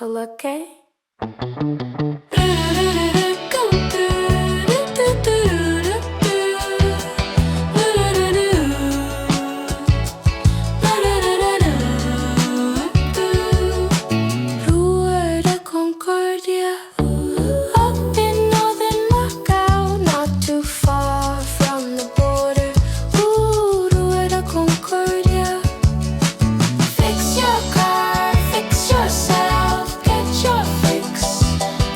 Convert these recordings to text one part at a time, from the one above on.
Okay. Rua da Concordia, up in northern Macau, not too far from the border. Ooh, Rua da Concordia. Fix your car, fix yourself, get your fix,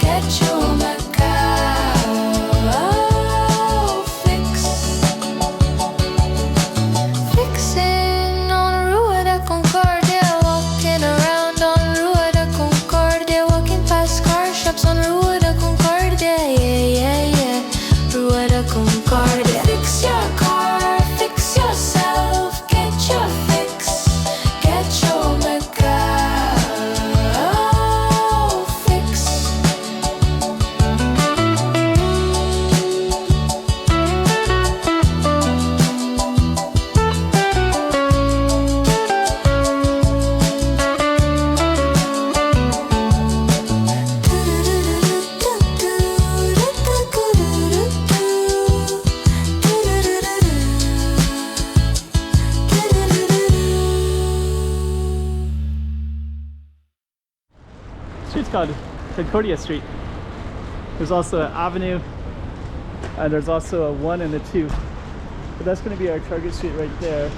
get your Macau fix. Fixing on Rua da Concordia, walking around on Rua da Concordia, walking past car shops on Rua da Concordia, yeah. Rua da Concordia. Fix your car, fix yourself, get your fix, get your Macau fix. Street's called Concordia Street. There's also an avenue, and there's also a 1 and a 2. But that's going to be our target street right there.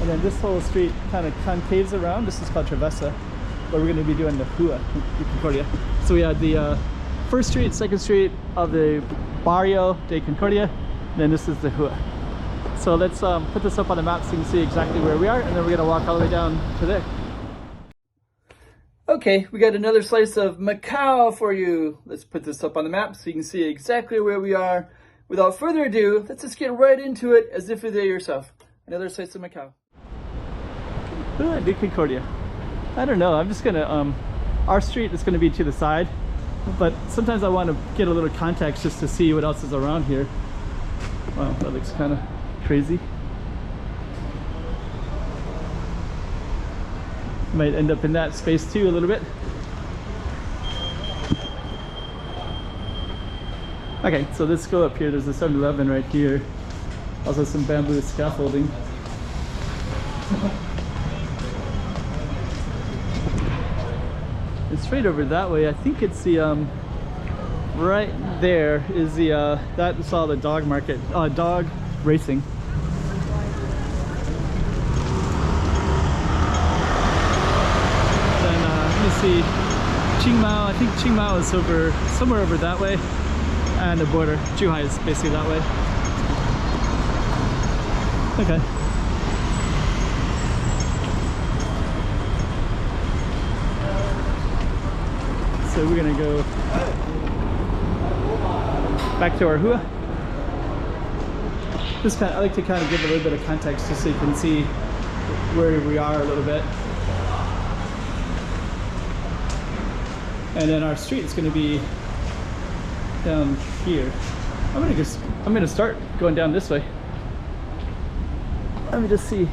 And then this whole street kind of concaves around. This is called Travessa, but we're going to be doing the Hua, Concordia. So we had the first street, second street of the Barrio de Concordia, and then this is the Hua. So let's put this up on the map so you can see exactly where we are, and then we're going to walk all the way down to there. Okay, we got another slice of Macau for you. Let's put this up on the map so you can see exactly where we are. Without further ado, let's just get right into it as if you're there yourself. Another slice of Macau. What do I do, Concordia? I don't know. I'm just gonna, our street is gonna be to the side, but sometimes I want to get a little context just to see what else is around here. Wow, that looks kind of crazy. Might end up in that space too a little bit. Okay, so let's go up here. There's a 7-Eleven right here. Also some bamboo scaffolding. It's straight over that way. I think it's the right there is the that's all the dog market, dog racing. See Qingmao. I think Qingmao is over somewhere over that way, and the border Zhuhai is basically that way. Okay, so we're gonna go back to our Hua. Just I like to kind of give a little bit of context just so you can see where we are a little bit. And then our street is going to be down here. I'm gonna start going down this way. Let me just see.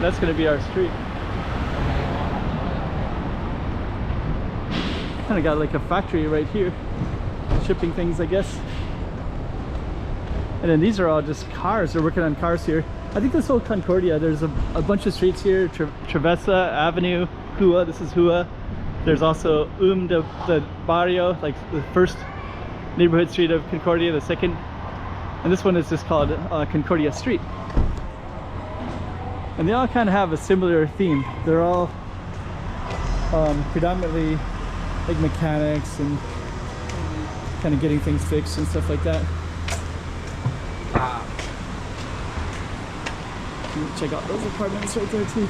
That's going to be our street. Kind of got like a factory right here, shipping things, I guess. And then these are all just cars. They're working on cars here. I think this whole Concordia, there's a bunch of streets here. Travessa Avenue, Hua, this is Hua. There's also the Barrio, like the first neighborhood street of Concordia, the second. And this one is just called Concordia Street. And they all kind of have a similar theme. They're all predominantly like mechanics and kind of getting things fixed and stuff like that. Check out those apartments right there too.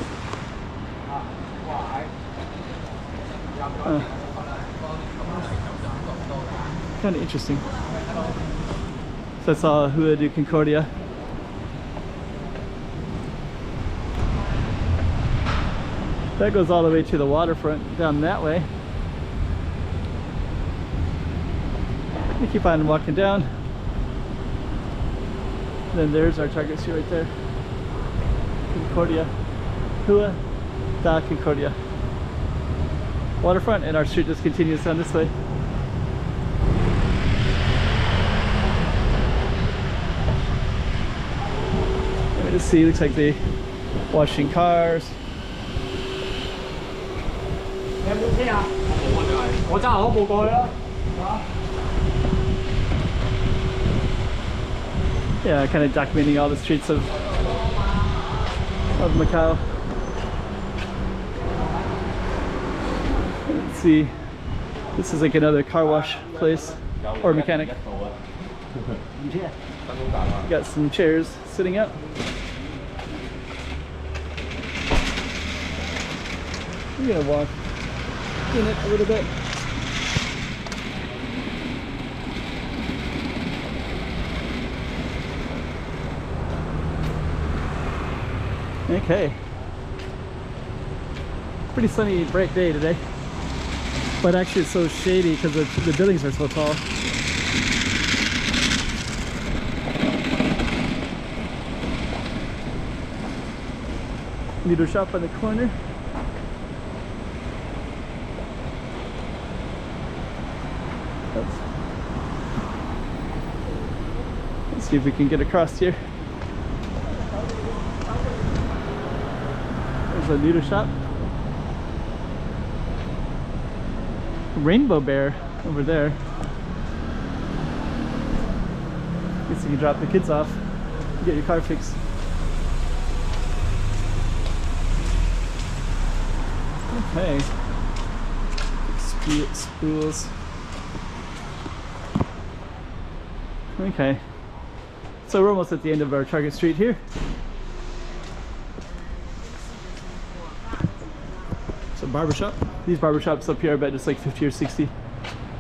Kind of interesting. So that's all Hua de Concordia. That goes all the way to the waterfront down that way. We keep on walking down. Then there's our target street right there. Concordia. Rua da Concordia. Waterfront, and our street just continues down this way. Let me just see, looks like they washing cars. Yeah, kind of documenting all the streets of Macau. Let's see, this is like another car wash place or mechanic. Got some chairs sitting up. We're gonna walk in it a little bit. Okay. Pretty sunny, bright day today. But actually it's so shady because the buildings are so tall. Needle shop on the corner. Let's see if we can get across here. There's a noodle shop. Rainbow Bear over there. Guess you can drop the kids off and get your car fixed. Okay. Spools. Okay. So we're almost at the end of our Target Street here. It's a barbershop. These barbershops up here I bet it's like 50 or 60.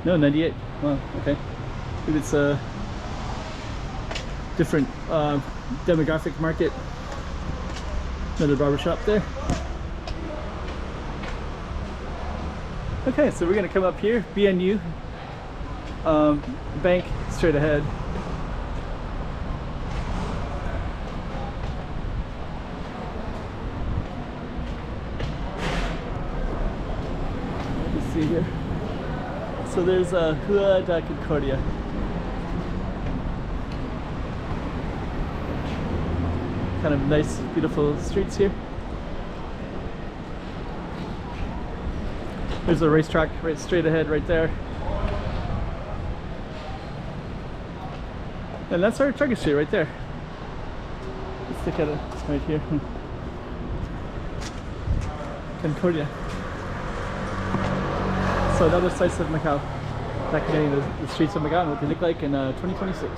No, 98. Wow, okay. Maybe it's a different demographic market. Another barbershop there. Okay, so we're gonna come up here, BNU bank straight ahead. Let's see here. So there's Rua da Concordia. Kind of nice, beautiful streets here. There's a racetrack right straight ahead right there. And that's our Target Street right there. Let's look at it right here. Concordia. So another slice of Macau. Documenting the streets of Macau and what they look like in 2026.